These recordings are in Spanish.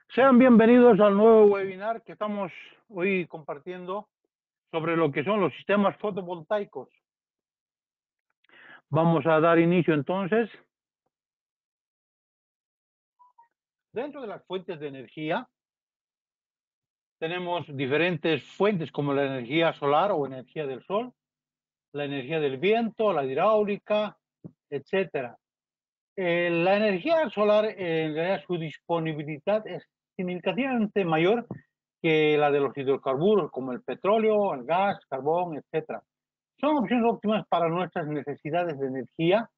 Sean bienvenidos al nuevo webinar que estamos hoy compartiendo sobre lo que son los sistemas fotovoltaicos. Vamos a dar inicio entonces. Dentro de las fuentes de energía tenemos diferentes fuentes como la energía solar o energía del sol, la energía del viento, la hidráulica, etcétera. La energía solar, en realidad, su disponibilidad es significativamente mayor que la de los hidrocarburos, como el petróleo, el gas, carbón, etcétera. Son opciones óptimas para nuestras necesidades de energía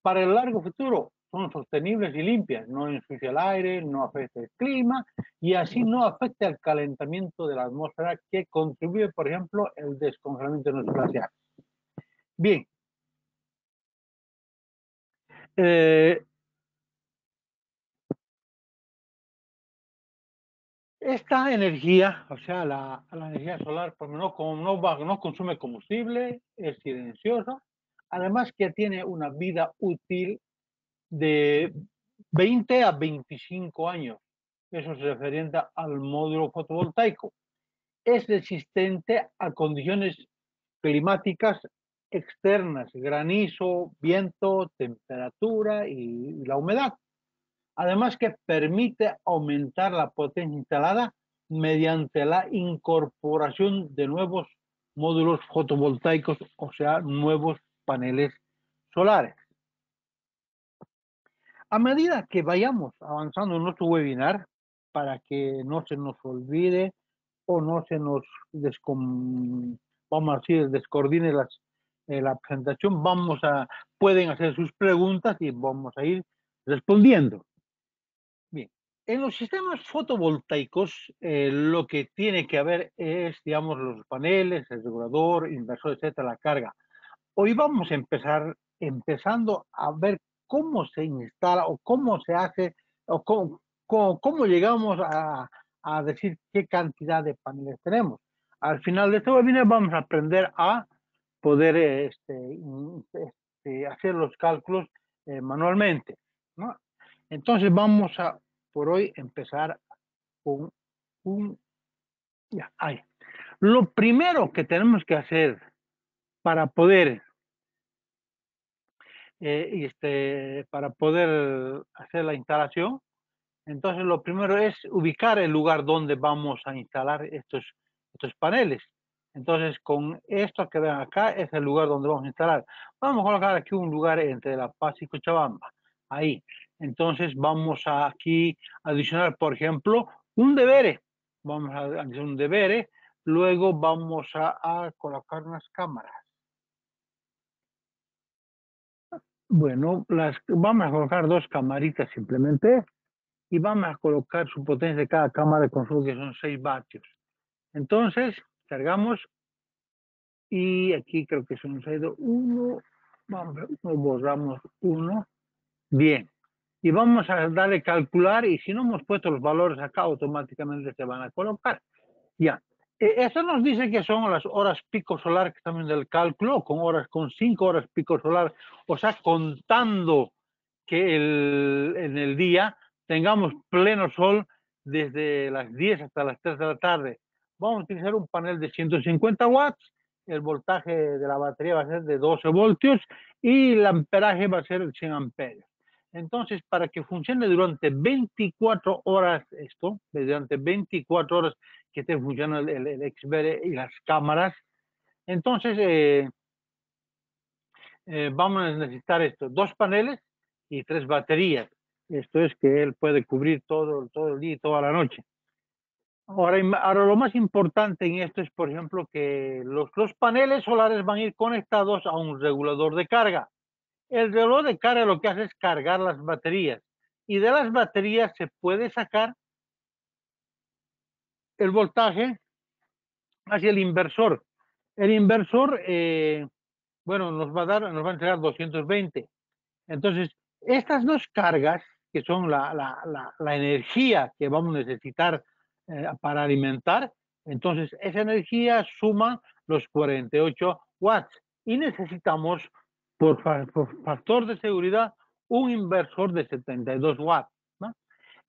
para el largo futuro. Son sostenibles y limpias, no ensucia el aire, no afecta el clima y así no afecta el calentamiento de la atmósfera que contribuye, por ejemplo, el descongelamiento de nuestros glaciares. Bien, esta energía, o sea, la energía solar, pues no consume combustible, es silenciosa, además que tiene una vida útil de 20 a 25 años. Eso se referente al módulo fotovoltaico. Es resistente a condiciones climáticas externas, granizo, viento, temperatura y la humedad. Además que permite aumentar la potencia instalada mediante la incorporación de nuevos módulos fotovoltaicos, o sea, nuevos paneles solares. A medida que vayamos avanzando en nuestro webinar, para que no se nos olvide o no se nos vamos a decir, descoordine la presentación, pueden hacer sus preguntas y vamos a ir respondiendo. Bien, en los sistemas fotovoltaicos lo que tiene que haber es, digamos, los paneles, el regulador, inversor, etcétera, la carga. Hoy vamos a empezando a ver cómo se instala o cómo se hace o cómo llegamos a decir qué cantidad de paneles tenemos. Al final de este webinar vamos a aprender a poder hacer los cálculos manualmente, ¿no? Entonces vamos a, por hoy, empezar con ya, ahí. Lo primero que tenemos que hacer para poder para poder hacer la instalación. Entonces, lo primero es ubicar el lugar donde vamos a instalar estos paneles. Entonces, con esto que ven acá es el lugar donde vamos a instalar. Vamos a colocar aquí un lugar entre La Paz y Cochabamba. Ahí. Entonces, vamos a aquí adicionar, por ejemplo, un deber. Vamos a adicionar un deber. Luego vamos a colocar unas cámaras. Bueno, vamos a colocar dos camaritas simplemente y vamos a colocar su potencia de cada cámara de consumo, que son 6 vatios. Entonces, cargamos y aquí creo que son 6, 1, vamos, borramos 1, bien. Y vamos a darle calcular y si no hemos puesto los valores acá, automáticamente se van a colocar. Ya. Eso nos dice que son las horas pico solar que estamos en el cálculo, con 5 horas pico solar, o sea, contando que en el día tengamos pleno sol desde las 10 hasta las 3 de la tarde. Vamos a utilizar un panel de 150 watts, el voltaje de la batería va a ser de 12 voltios y el amperaje va a ser 100 amperios. Entonces, para que funcione durante 24 horas durante 24 horas que esté funcionando el XBR y las cámaras, entonces vamos a necesitar dos paneles y 3 baterías. Esto es que él puede cubrir todo el día y toda la noche. Ahora, lo más importante en esto es, por ejemplo, que los paneles solares van a ir conectados a un regulador de carga. El regulador de carga lo que hace es cargar las baterías y de las baterías se puede sacar el voltaje hacia el inversor. El inversor, bueno, nos va a entregar 220. Entonces, estas dos cargas, que son la energía que vamos a necesitar para alimentar, entonces esa energía suma los 48 watts y necesitamos, por factor de seguridad, un inversor de 72 watts, ¿no?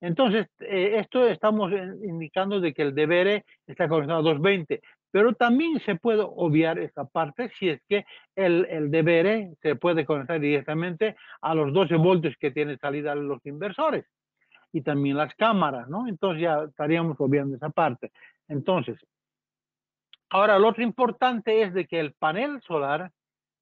Entonces, esto estamos indicando de que el deber está conectado a 220, pero también se puede obviar esta parte si es que el deber se puede conectar directamente a los 12 voltios que tiene salida los inversores y también las cámaras, ¿no? Entonces ya estaríamos obviando esa parte. Entonces, ahora lo otro importante es de que el panel solar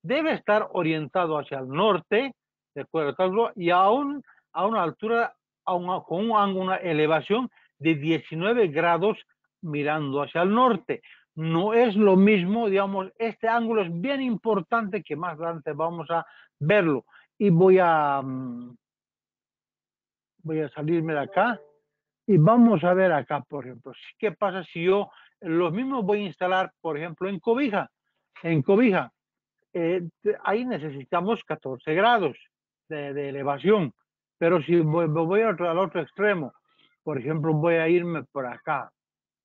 debe estar orientado hacia el norte, de acuerdo al cálculo, y a una altura, con un ángulo, una elevación de 19 grados mirando hacia el norte. No es lo mismo, digamos, este ángulo es bien importante que más adelante vamos a verlo. Y voy a salirme de acá y vamos a ver acá, por ejemplo, ¿qué pasa si yo los mismos voy a instalar, por ejemplo, en Cobija? En Cobija, ahí necesitamos 14 grados de elevación, pero si voy al otro extremo, por ejemplo, voy a irme por acá,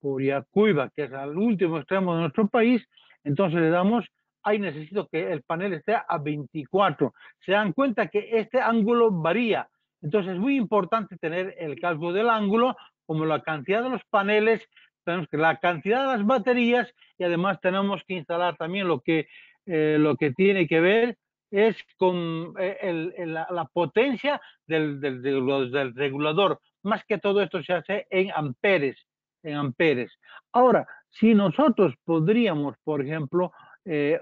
por Yacuiba, que es al último extremo de nuestro país, entonces le damos, ahí necesito que el panel esté a 24. Se dan cuenta que este ángulo varía, entonces es muy importante tener el cálculo del ángulo, como la cantidad de los paneles, tenemos que la cantidad de las baterías y además tenemos que instalar también lo que tiene que ver es con la potencia del regulador. Más que todo esto se hace en amperes, en amperes. Ahora, si nosotros podríamos, por ejemplo,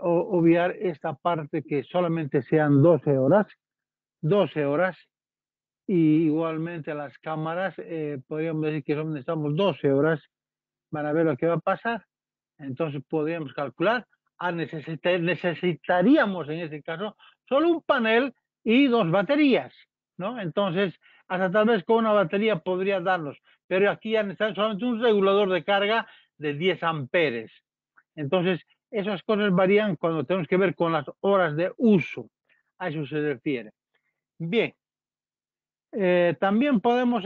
obviar esta parte que solamente sean 12 horas, y igualmente las cámaras, podríamos decir que necesitamos 12 horas, van a ver lo que va a pasar. Entonces podríamos calcular, necesitaríamos en ese caso solo un panel y dos baterías, ¿no? Entonces, hasta tal vez con una batería podría darnos, pero aquí ya necesitamos solamente un regulador de carga de 10 amperes. Entonces, esas cosas varían cuando tenemos que ver con las horas de uso. A eso se refiere. Bien, también podemos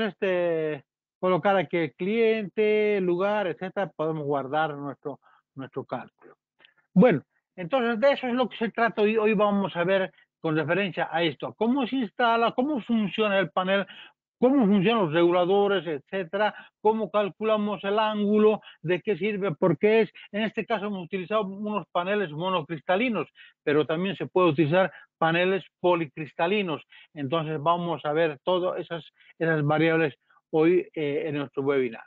colocar aquí el cliente, lugar, etcétera. Podemos guardar nuestro cálculo. Bueno, entonces de eso es lo que se trata hoy. Hoy vamos a ver con referencia a esto, cómo se instala, cómo funciona el panel, cómo funcionan los reguladores, etcétera, cómo calculamos el ángulo, de qué sirve, por qué es. En este caso hemos utilizado unos paneles monocristalinos, pero también se puede utilizar paneles policristalinos. Entonces vamos a ver todas esas variables hoy en nuestro webinar.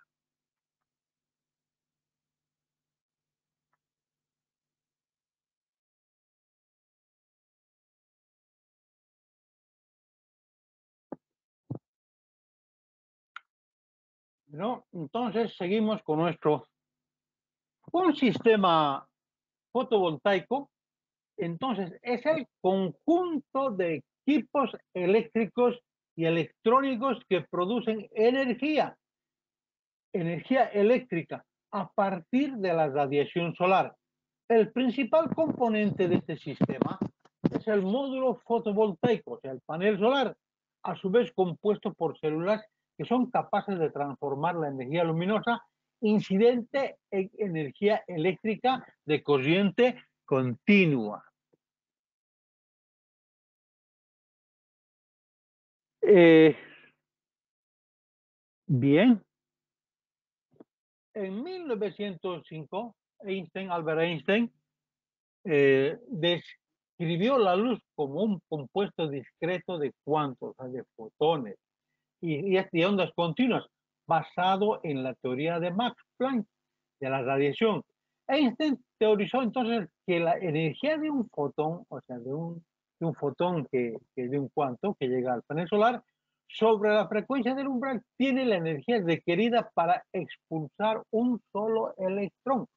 ¿No? Entonces seguimos con un sistema fotovoltaico. Entonces es el conjunto de equipos eléctricos y electrónicos que producen energía eléctrica a partir de la radiación solar. El principal componente de este sistema es el módulo fotovoltaico, o sea, el panel solar, a su vez compuesto por células que son capaces de transformar la energía luminosa incidente en energía eléctrica de corriente continua. Eh, bien, en 1905, Albert Einstein, describió la luz como un compuesto discreto de cuantos, o sea, de fotones y ondas continuas, basado en la teoría de Max Planck de la radiación. Einstein teorizó entonces que la energía de un fotón, o sea, de un fotón de un cuanto que llega al panel solar, sobre la frecuencia del umbral, tiene la energía requerida para expulsar un solo electrón,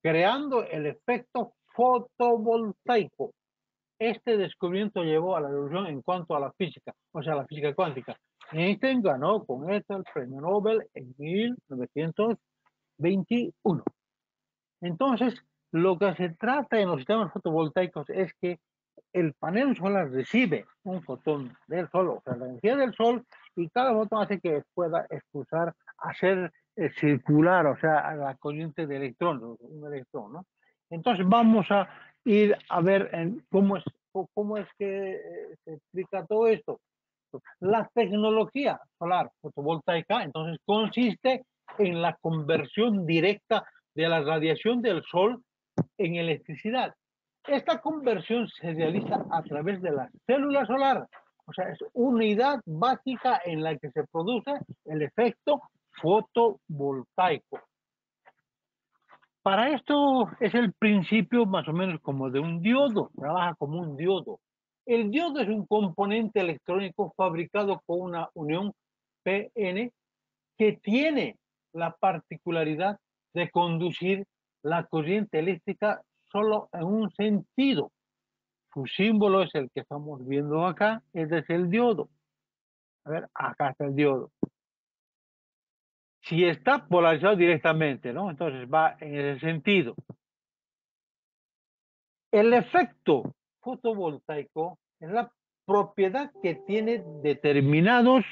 creando el efecto fotovoltaico. Este descubrimiento llevó a la revolución en cuanto a la física, o sea, la física cuántica. Einstein ganó con esto el premio Nobel en 1921. Entonces, lo que se trata en los sistemas fotovoltaicos es que el panel solar recibe un fotón del sol, o sea, la energía del sol, y cada fotón hace que pueda expulsar, hacer circular, o sea, la corriente de electrones, un electrón, ¿no? Entonces vamos a ir a ver cómo es que se explica todo esto. La tecnología solar fotovoltaica entonces consiste en la conversión directa de la radiación del sol en electricidad. Esta conversión se realiza a través de la célula solar, o sea, es unidad básica en la que se produce el efecto fotovoltaico. Para esto es el principio más o menos como de un diodo, trabaja como un diodo. El diodo es un componente electrónico fabricado con una unión PN que tiene la particularidad de conducir la corriente eléctrica solo en un sentido. Su símbolo es el que estamos viendo acá, ese es el diodo. A ver, acá está el diodo. Si está polarizado directamente, ¿no? Entonces va en ese sentido. El efecto fotovoltaico es la propiedad que tiene determinados,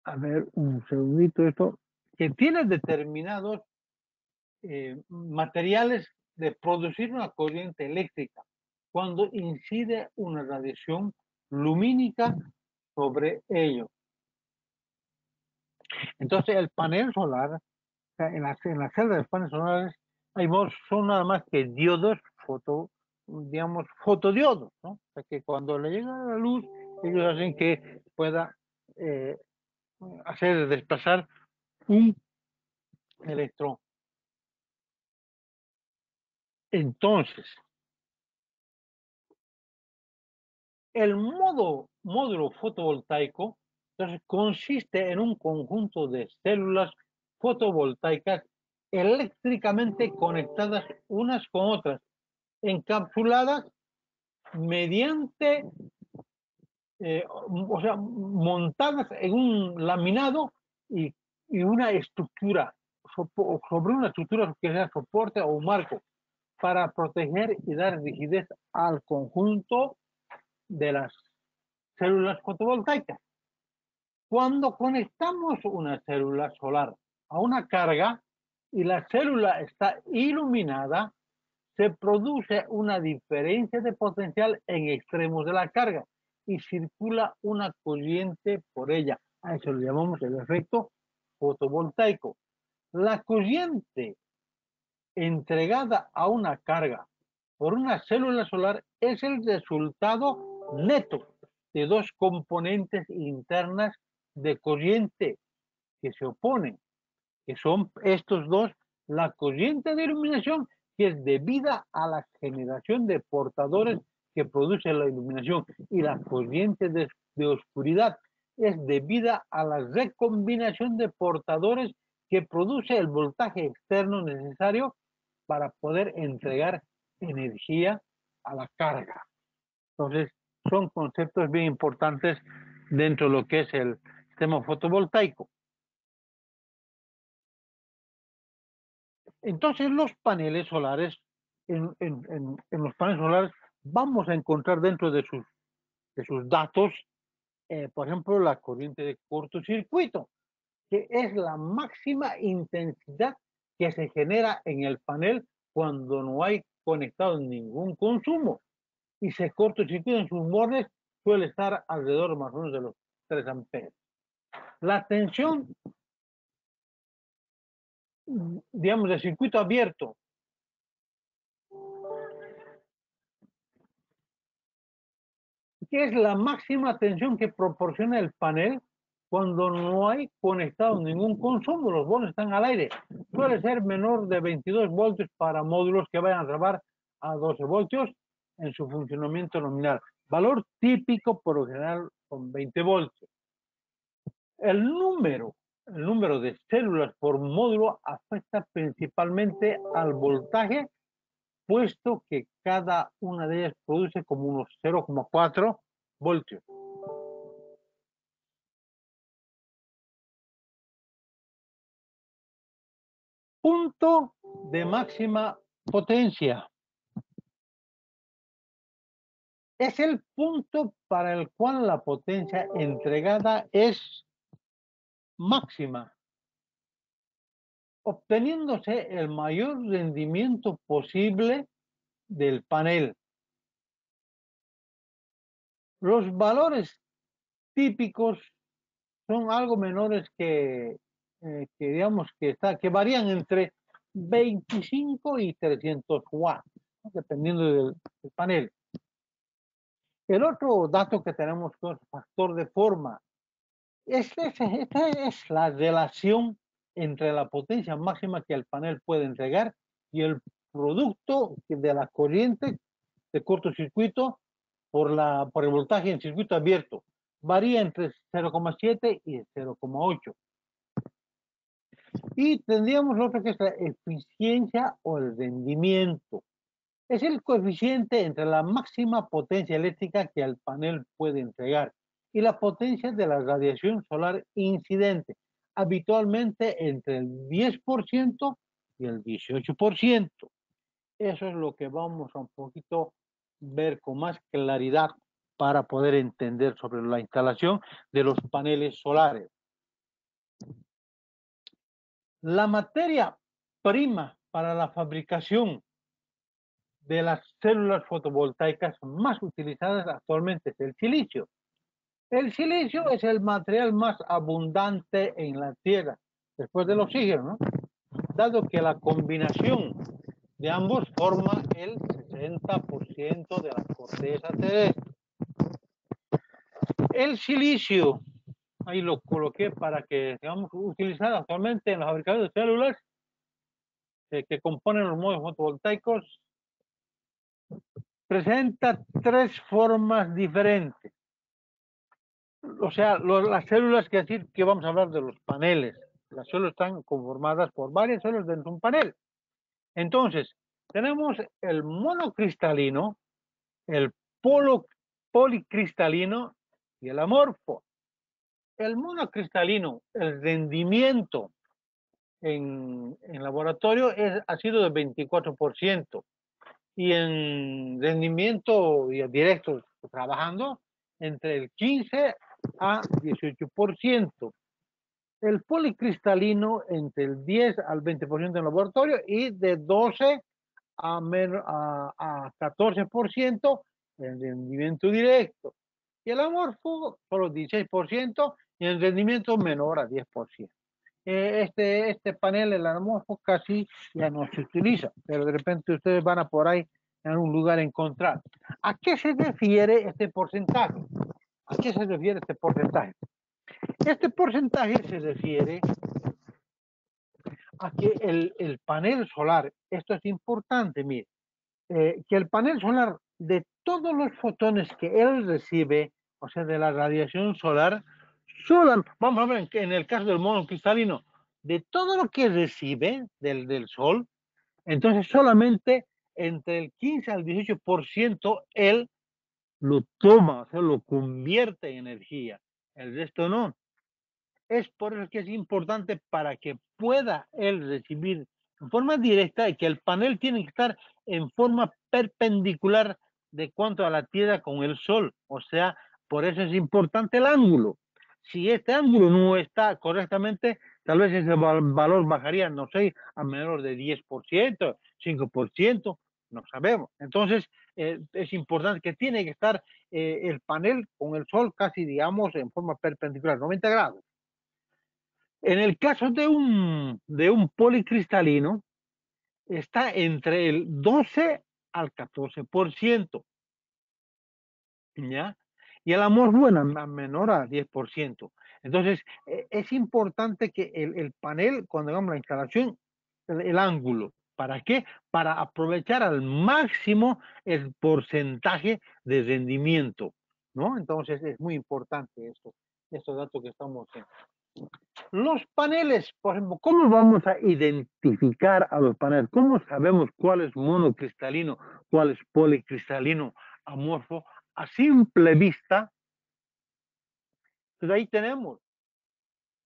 a ver, un segundito esto, que tiene determinados materiales de producir una corriente eléctrica cuando incide una radiación lumínica sobre ello. Entonces el panel solar, en las celdas de paneles solares, hay son nada más que diodos, digamos, fotodiodos, ¿no? O sea que cuando le llega la luz, ellos hacen que pueda eh, hacer desplazar un electrón. Entonces, el módulo fotovoltaico entonces, consiste en un conjunto de células fotovoltaicas eléctricamente conectadas unas con otras, encapsuladas mediante, o sea, montadas en un laminado y una estructura, sobre una estructura que sea soporte o un marco, para proteger y dar rigidez al conjunto de las células fotovoltaicas. Cuando conectamos una célula solar a una carga y la célula está iluminada, se produce una diferencia de potencial en extremos de la carga y circula una corriente por ella. A eso le llamamos el efecto fotovoltaico. La corriente entregada a una carga por una célula solar es el resultado neto de dos componentes internas de corriente que se oponen, que son estos dos, la corriente de iluminación, que es debida a la generación de portadores que produce la iluminación, y la corriente de oscuridad es debida a la recombinación de portadores que produce el voltaje externo necesario para poder entregar energía a la carga. Entonces, son conceptos bien importantes dentro de lo que es el sistema fotovoltaico. Entonces, los paneles solares, en los paneles solares vamos a encontrar dentro de sus datos, por ejemplo, la corriente de cortocircuito, que es la máxima intensidad que se genera en el panel cuando no hay conectado ningún consumo y se cortocircuita en sus bordes, suele estar alrededor más o menos de los 3 amperes. La tensión, digamos, de circuito abierto, que es la máxima tensión que proporciona el panel cuando no hay conectado ningún consumo, los voltios están al aire. Suele ser menor de 22 voltios para módulos que vayan a trabajar a 12 voltios en su funcionamiento nominal. Valor típico por lo general son 20 voltios. El número de células por módulo afecta principalmente al voltaje, puesto que cada una de ellas produce como unos 0,4 voltios. Punto de máxima potencia. Es el punto para el cual la potencia entregada es máxima, obteniéndose el mayor rendimiento posible del panel. Los valores típicos son algo menores que digamos que varían entre 25 y 300 watts, ¿no? Dependiendo del panel. El otro dato que tenemos es el factor de forma. Esta es la relación entre la potencia máxima que el panel puede entregar y el producto de la corriente de cortocircuito por el voltaje en circuito abierto. Varía entre 0,7 y 0,8. Y tendríamos lo otro que es la eficiencia o el rendimiento. Es el coeficiente entre la máxima potencia eléctrica que el panel puede entregar y la potencia de la radiación solar incidente, habitualmente entre el 10% y el 18%. Eso es lo que vamos a un poquito ver con más claridad para poder entender sobre la instalación de los paneles solares. La materia prima para la fabricación de las células fotovoltaicas más utilizadas actualmente es el silicio. El silicio es el material más abundante en la Tierra, después del oxígeno, ¿no? Dado que la combinación de ambos forma el 60% de la corteza terrestre. El silicio, ahí lo coloqué para que digamos utilizar actualmente en la fabricación de células que componen los módulos fotovoltaicos, presenta tres formas diferentes. O sea, las células que decir que vamos a hablar de los paneles. Las células están conformadas por varias células dentro de un panel. Entonces, tenemos el monocristalino, el policristalino y el amorfo. El monocristalino, el rendimiento en laboratorio ha sido de 24% y en rendimiento directo trabajando entre el 15 a 18%. El policristalino entre el 10 al 20% en laboratorio y de 12 a 14% en rendimiento directo. Y el amorfo solo 16% y el rendimiento menor a 10%. Este panel, el amorfo, casi ya no se utiliza, pero de repente ustedes van a por ahí en un lugar a encontrar. ¿A qué se refiere este porcentaje? ¿A qué se refiere este porcentaje? Este porcentaje se refiere a que el panel solar, esto es importante, mire, que el panel solar de todos los fotones que él recibe, o sea, de la radiación solar, solo, vamos a ver, en el caso del monocristalino, de todo lo que recibe del sol, entonces solamente entre el 15 al 18% él lo toma, o sea, lo convierte en energía, el resto no. Es por eso que es importante para que pueda él recibir en forma directa y que el panel tiene que estar en forma perpendicular de cuanto a la Tierra con el Sol. O sea, por eso es importante el ángulo. Si este ángulo no está correctamente, tal vez ese valor bajaría, no sé, a menor de 10%, 5%, no sabemos. Entonces, es importante que tiene que estar el panel con el Sol casi, digamos, en forma perpendicular, 90 grados. En el caso de un policristalino, está entre el 12 al 14%, ¿ya? Y el amorfo menor a 10%. Entonces, es importante que el panel, cuando hagamos la instalación, el ángulo. ¿Para qué? Para aprovechar al máximo el porcentaje de rendimiento, ¿no? Entonces, es muy importante estos datos que estamos haciendo. Los paneles, por ejemplo, ¿cómo vamos a identificar a los paneles? ¿Cómo sabemos cuál es monocristalino, cuál es policristalino, amorfo? A simple vista, pues ahí tenemos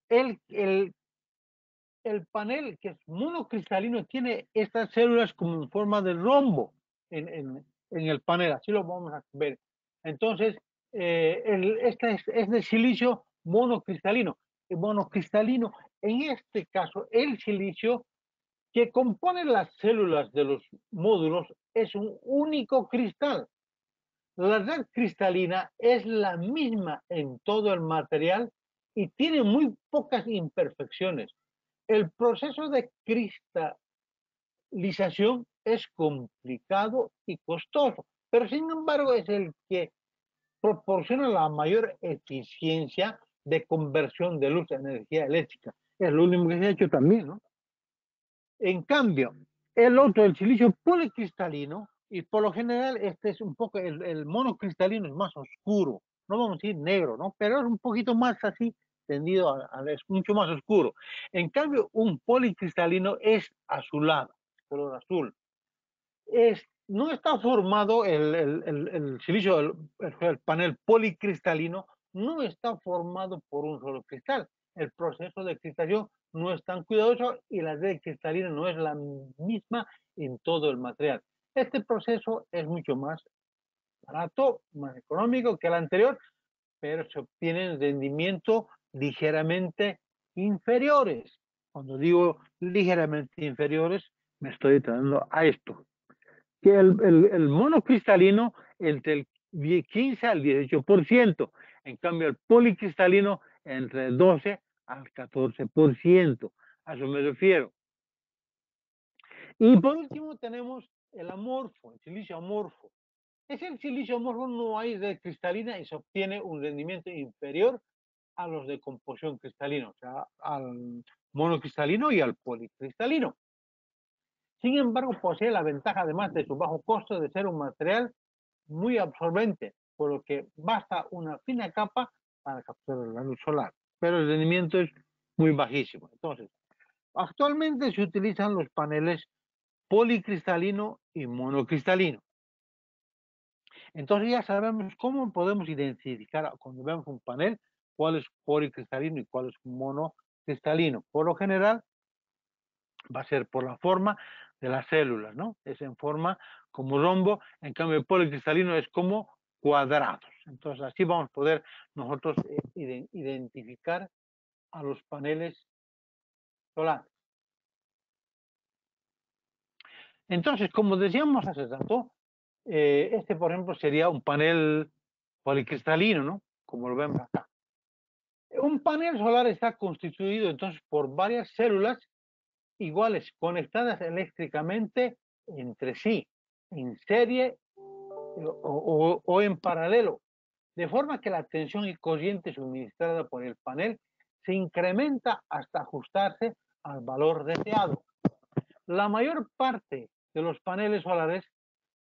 el, el, el panel que es monocristalino, tiene estas células como en forma de rombo en el panel, así lo vamos a ver. Entonces, este es de silicio monocristalino. El monocristalino, en este caso, el silicio que compone las células de los módulos es un único cristal. La red cristalina es la misma en todo el material y tiene muy pocas imperfecciones. El proceso de cristalización es complicado y costoso, pero sin embargo es el que proporciona la mayor eficiencia de conversión de luz a energía eléctrica. Es lo único que se ha hecho también, ¿no? En cambio, el otro, el silicio policristalino, y por lo general este es un poco, el monocristalino es más oscuro, no vamos a decir negro, ¿no? Pero es un poquito más así, tendido es mucho más oscuro. En cambio, un policristalino es azulado, color azul. No está formado el silicio, el panel policristalino, no está formado por un solo cristal. El proceso de cristalización no es tan cuidadoso y la red cristalina no es la misma en todo el material. Este proceso es mucho más barato, más económico que el anterior, pero se obtienen rendimientos ligeramente inferiores. Cuando digo ligeramente inferiores, me estoy tratando a esto que el monocristalino entre el 15 al 18%, en cambio el policristalino entre el 12 al 14%. A eso me refiero. Y por último tenemos el amorfo, el silicio amorfo. Es el silicio amorfo, no hay red cristalina y se obtiene un rendimiento inferior a los de composición cristalina, o sea, al monocristalino y al policristalino. Sin embargo, posee la ventaja, además de su bajo costo, de ser un material muy absorbente, por lo que basta una fina capa para capturar la luz solar, pero el rendimiento es muy bajísimo. Entonces, actualmente se utilizan los paneles policristalino y monocristalino. Entonces ya sabemos cómo podemos identificar cuando vemos un panel cuál es policristalino y cuál es monocristalino. Por lo general va a ser por la forma de las células, ¿no? Es en forma como rombo, en cambio el policristalino es como cuadrados. Entonces así vamos a poder nosotros identificar a los paneles solares. Entonces, como decíamos hace rato, este, por ejemplo, sería un panel policristalino, ¿no? Como lo vemos acá. Un panel solar está constituido entonces por varias células iguales, conectadas eléctricamente entre sí, en serie o en paralelo, de forma que la tensión y corriente suministrada por el panel se incrementa hasta ajustarse al valor deseado. La mayor parte de los paneles solares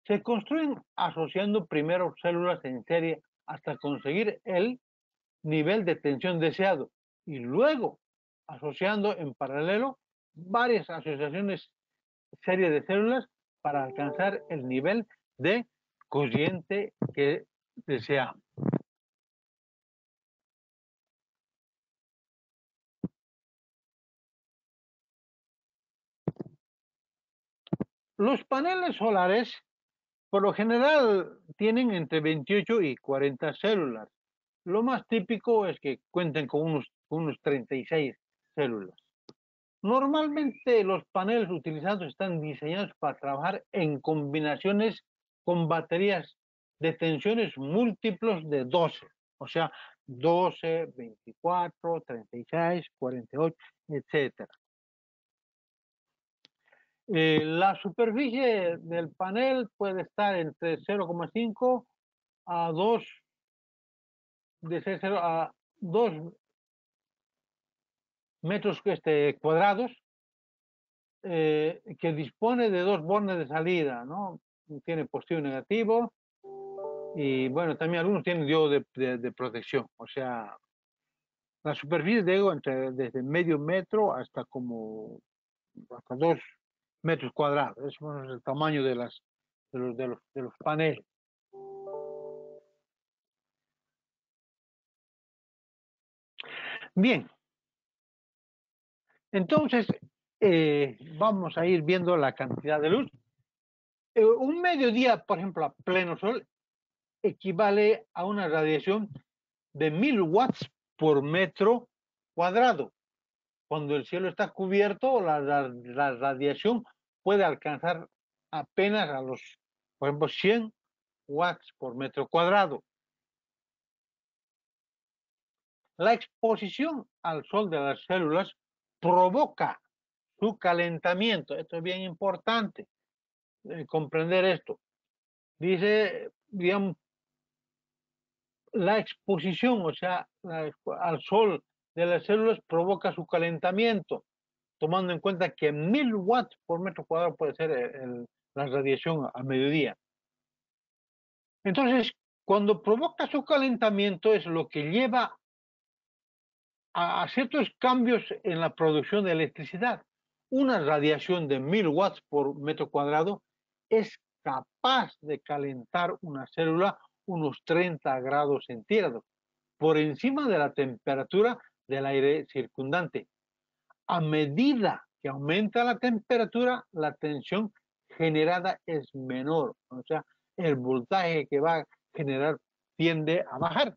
se construyen asociando primero células en serie hasta conseguir el nivel de tensión deseado y luego asociando en paralelo varias asociaciones serie de células para alcanzar el nivel de corriente que deseamos. Los paneles solares, por lo general, tienen entre 28 y 40 células. Lo más típico es que cuenten con unos 36 células. Normalmente los paneles utilizados están diseñados para trabajar en combinaciones con baterías de tensiones múltiplos de 12, o sea, 12, 24, 36, 48, etcétera. La superficie del panel puede estar entre 0,5 a 2, de 0 a 2 metros cuadrados, que dispone de dos bornes de salida, ¿no? Tiene positivo y negativo, y bueno, también algunos tienen diodo de protección, o sea, la superficie digo desde medio metro hasta como hasta 2 metros cuadrados, es el tamaño de los paneles. Bien, entonces vamos a ir viendo la cantidad de luz. Un mediodía, por ejemplo, a pleno sol, equivale a una radiación de 1000 watts por metro cuadrado. Cuando el cielo está cubierto, la radiación puede alcanzar apenas a los, por ejemplo, 100 watts por metro cuadrado. La exposición al sol de las células provoca su calentamiento. Esto es bien importante, comprender esto. Dice, digamos, la exposición, o sea, al sol de las células provoca su calentamiento, tomando en cuenta que 1000 watts por metro cuadrado puede ser la radiación a mediodía. Entonces, cuando provoca su calentamiento es lo que lleva a ciertos cambios en la producción de electricidad. Una radiación de 1000 watts por metro cuadrado es capaz de calentar una célula unos 30 grados centígrados, por encima de la temperatura del aire circundante. A medida que aumenta la temperatura, la tensión generada es menor, o sea, el voltaje que va a generar tiende a bajar.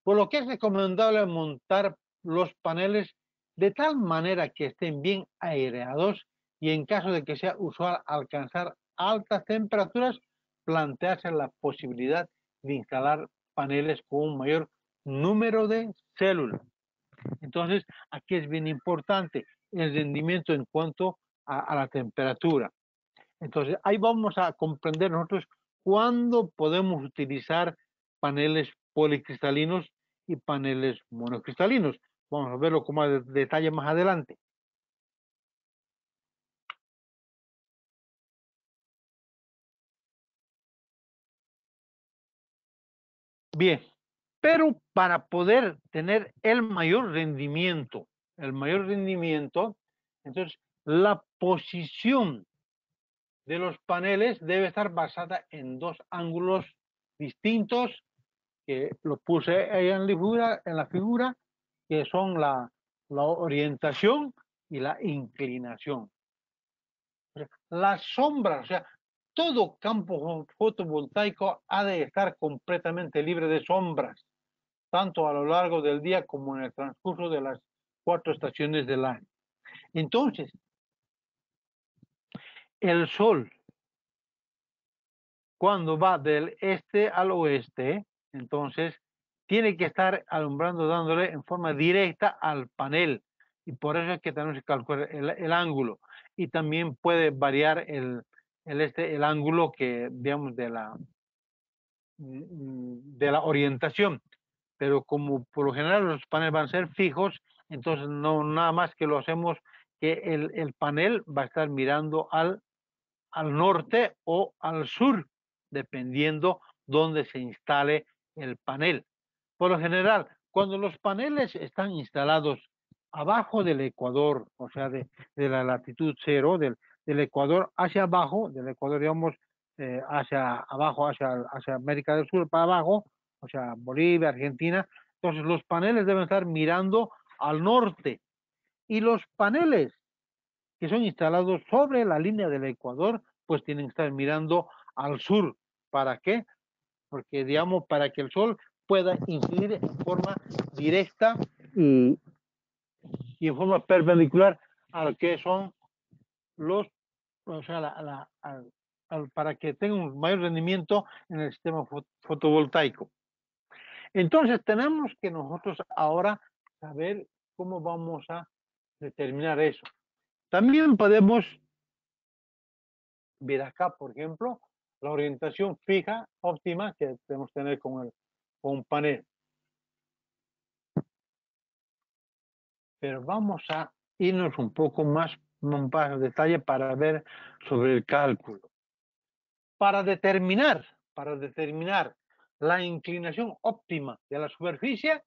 Por lo que es recomendable montar los paneles de tal manera que estén bien aireados y en caso de que sea usual alcanzar altas temperaturas, plantearse la posibilidad de instalar paneles con un mayor número de células. Entonces, aquí es bien importante el rendimiento en cuanto a la temperatura. Entonces, ahí vamos a comprender nosotros cuándo podemos utilizar paneles policristalinos y paneles monocristalinos. Vamos a verlo con más detalle más adelante. Bien, pero para poder tener el mayor rendimiento, entonces la posición de los paneles debe estar basada en dos ángulos distintos que lo puse ahí en la figura, que son la orientación y la inclinación. Las sombras, o sea, todo campo fotovoltaico ha de estar completamente libre de sombras, tanto a lo largo del día como en el transcurso de las 4 estaciones del año. Entonces, el sol, cuando va del este al oeste, entonces tiene que estar alumbrando, dándole en forma directa al panel. Y por eso es que tenemos que calcular el ángulo. Y también puede variar el ángulo que, digamos, de la orientación. Pero como por lo general los paneles van a ser fijos, entonces no nada más que lo hacemos que el panel va a estar mirando al norte o al sur, dependiendo dónde se instale el panel. Por lo general, cuando los paneles están instalados abajo del ecuador, o sea, de la latitud cero, del ecuador hacia abajo, del ecuador, digamos, hacia abajo, hacia América del Sur para abajo, o sea, Bolivia, Argentina, entonces los paneles deben estar mirando al norte y los paneles que son instalados sobre la línea del ecuador, pues tienen que estar mirando al sur. ¿Para qué? Porque, digamos, para que el sol pueda incidir en forma directa y en forma perpendicular a lo que son los, o sea, para que tenga un mayor rendimiento en el sistema fotovoltaico. Entonces, tenemos que nosotros ahora saber cómo vamos a determinar eso. También podemos ver acá, por ejemplo, la orientación fija óptima que debemos tener con un panel. Pero vamos a irnos un poco más en detalle para ver sobre el cálculo. Para determinar la inclinación óptima de la superficie,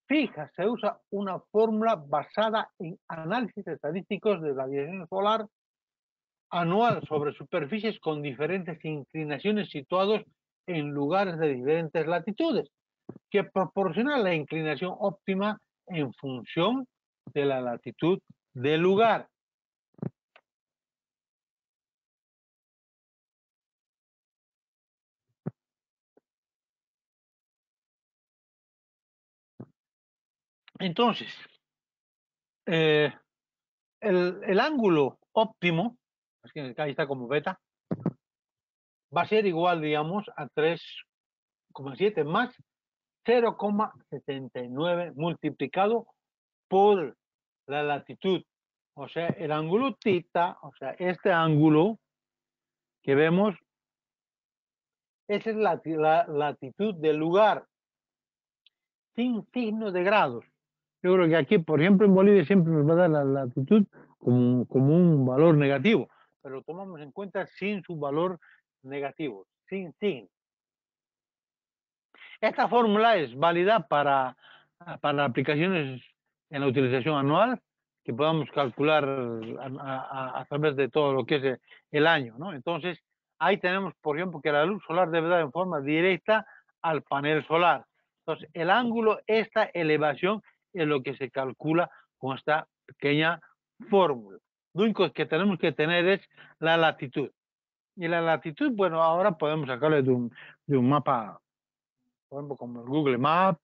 fija, se usa una fórmula basada en análisis estadísticos de radiación solar anual sobre superficies con diferentes inclinaciones situados en lugares de diferentes latitudes, que proporciona la inclinación óptima en función de la latitud del lugar. Entonces, el ángulo óptimo, es que acá está como beta, va a ser igual, digamos, a 3,7 más 0,79 multiplicado por la latitud. O sea, el ángulo tita, o sea, este ángulo que vemos, esa es la latitud del lugar, sin signo de grados. Yo creo que aquí, por ejemplo, en Bolivia siempre nos va a dar la latitud como un valor negativo, pero lo tomamos en cuenta sin su valor negativo, sin signo. Esta fórmula es válida para aplicaciones en la utilización anual, que podamos calcular a través de todo lo que es el año, ¿no? Entonces, ahí tenemos, por ejemplo, que la luz solar debe dar en forma directa al panel solar. Entonces, el ángulo, esta elevación, es lo que se calcula con esta pequeña fórmula. Lo único que tenemos que tener es la latitud. Y la latitud, bueno, ahora podemos sacarle de un mapa, por ejemplo, como el Google Maps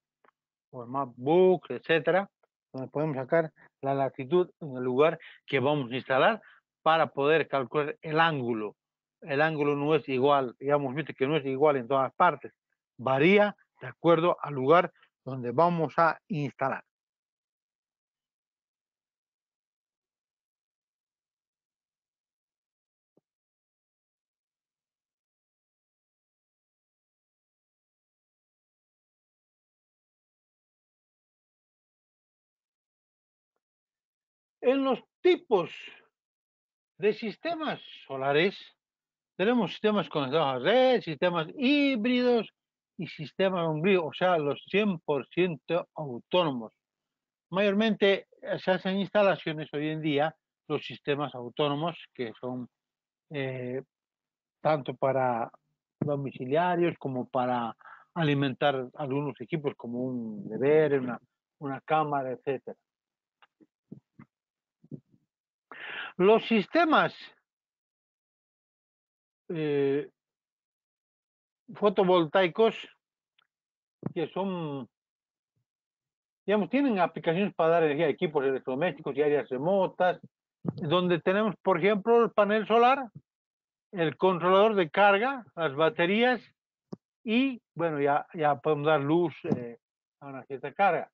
o el Mapbook, etcétera, donde podemos sacar la latitud en el lugar que vamos a instalar para poder calcular el ángulo. El ángulo no es igual, digamos, viste que no es igual en todas partes, varía de acuerdo al lugar donde vamos a instalar. En los tipos de sistemas solares, tenemos sistemas conectados a red, sistemas híbridos y sistemas umbrios, o sea, los 100% autónomos. Mayormente se hacen instalaciones hoy en día, los sistemas autónomos, que son tanto para domiciliarios como para alimentar algunos equipos como un nevera, una cámara, etcétera. Los sistemas eh, fotovoltaicos que son, digamos, tienen aplicaciones para dar energía a equipos electrodomésticos y áreas remotas, donde tenemos, por ejemplo, el panel solar, el controlador de carga, las baterías y, bueno, ya podemos dar luz a una cierta carga.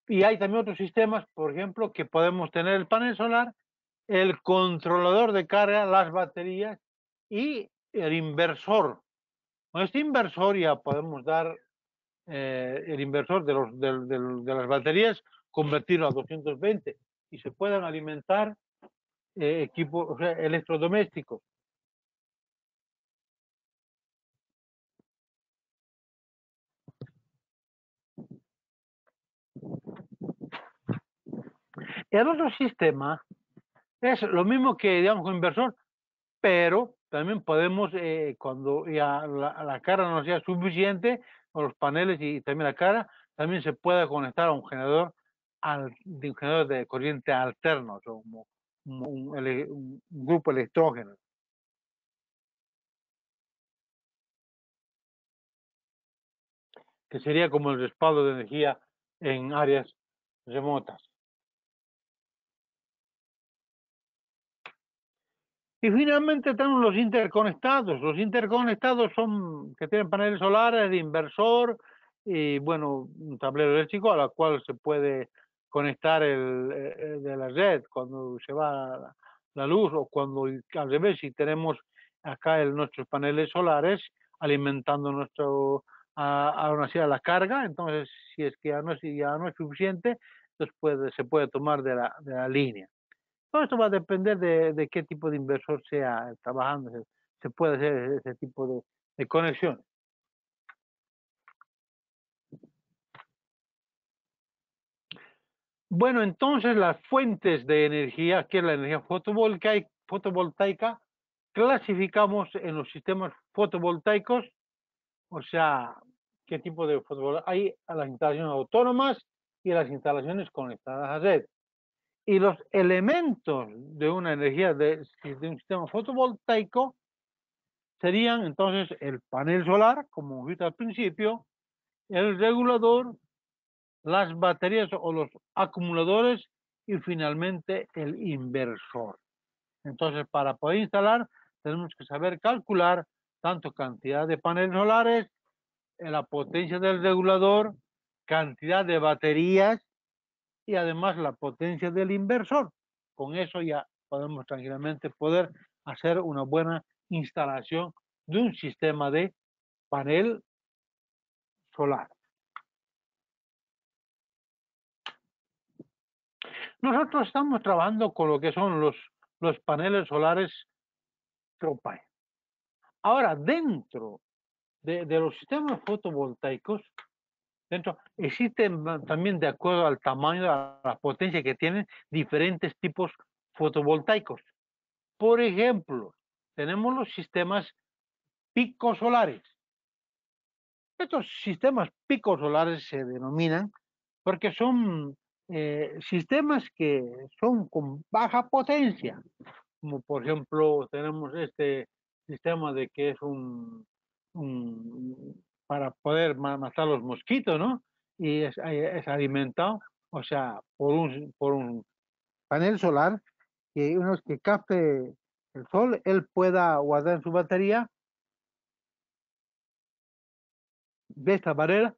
Y hay también otros sistemas, por ejemplo, que podemos tener el panel solar, el controlador de carga, las baterías y el inversor. Con este inversor ya podemos dar el inversor de las baterías, convertirlo a 220 y se puedan alimentar equipos, o sea, electrodomésticos. El otro sistema es lo mismo que, digamos, un inversor, pero también podemos, cuando ya la carga no sea suficiente, con los paneles y también la carga, también se puede conectar a un generador, de un generador de corriente alterno, o sea, como un grupo electrógeno, que sería como el respaldo de energía en áreas remotas. Y finalmente tenemos los interconectados. Los interconectados son que tienen paneles solares, de inversor y, bueno, un tablero eléctrico a la cual se puede conectar el de la red cuando se va la luz o cuando, al revés, si tenemos acá nuestros paneles solares alimentando aún así a la carga, entonces si es que ya no es suficiente, entonces se puede tomar de la línea. Todo esto va a depender de qué tipo de inversor sea trabajando. Se puede hacer ese tipo de conexión. Bueno, entonces las fuentes de energía, que es la energía fotovoltaica, clasificamos en los sistemas fotovoltaicos, o sea, qué tipo de fotovoltaica. Hay a las instalaciones autónomas y a las instalaciones conectadas a red. Y los elementos de una energía de un sistema fotovoltaico serían entonces el panel solar, como viste al principio, el regulador, las baterías o los acumuladores y finalmente el inversor. Entonces, para poder instalar, tenemos que saber calcular tanto cantidad de paneles solares, la potencia del regulador, cantidad de baterías y además la potencia del inversor. Con eso ya podemos tranquilamente poder hacer una buena instalación de un sistema de panel solar. Nosotros estamos trabajando con lo que son los paneles solares propane. Ahora, dentro de los sistemas fotovoltaicos, existen también, de acuerdo al tamaño, a la potencia que tienen, diferentes tipos fotovoltaicos. Por ejemplo, tenemos los sistemas picosolares. Estos sistemas picosolares se denominan porque son sistemas que son con baja potencia, como por ejemplo tenemos este sistema de que es para poder matar los mosquitos, ¿no? Y es alimentado, o sea, por un panel solar que uno que capte el sol, él pueda guardar en su batería de esta manera,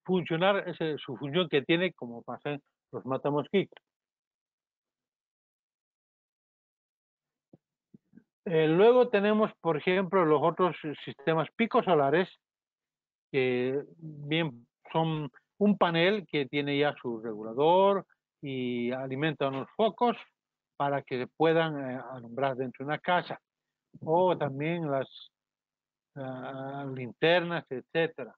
funcionar, su función que tiene como para hacer los matamosquitos. Luego tenemos, por ejemplo, los otros sistemas picosolares, que bien son un panel que tiene ya su regulador y alimenta unos focos para que puedan alumbrar dentro de una casa, o también las linternas, etcétera.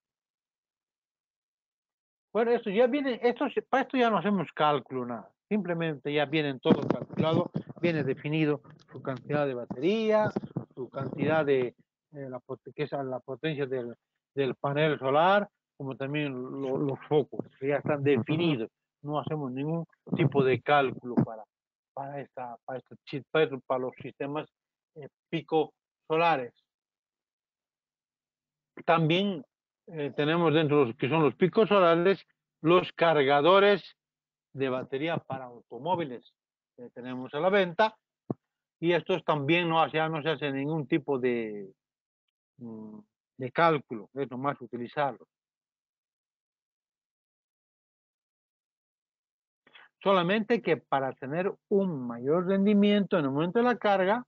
Bueno, esto ya viene, para esto ya no hacemos cálculo, nada. Simplemente ya vienen todo calculado, viene definido su cantidad de batería, su cantidad de que es la potencia del panel solar, como también los focos, que ya están definidos. No hacemos ningún tipo de cálculo para los sistemas pico solares. También tenemos dentro de los que son los picos solares los cargadores de batería para automóviles que tenemos a la venta, y estos también ya no se hace ningún tipo mm, de cálculo, es nomás utilizarlos. Solamente que para tener un mayor rendimiento en el momento de la carga,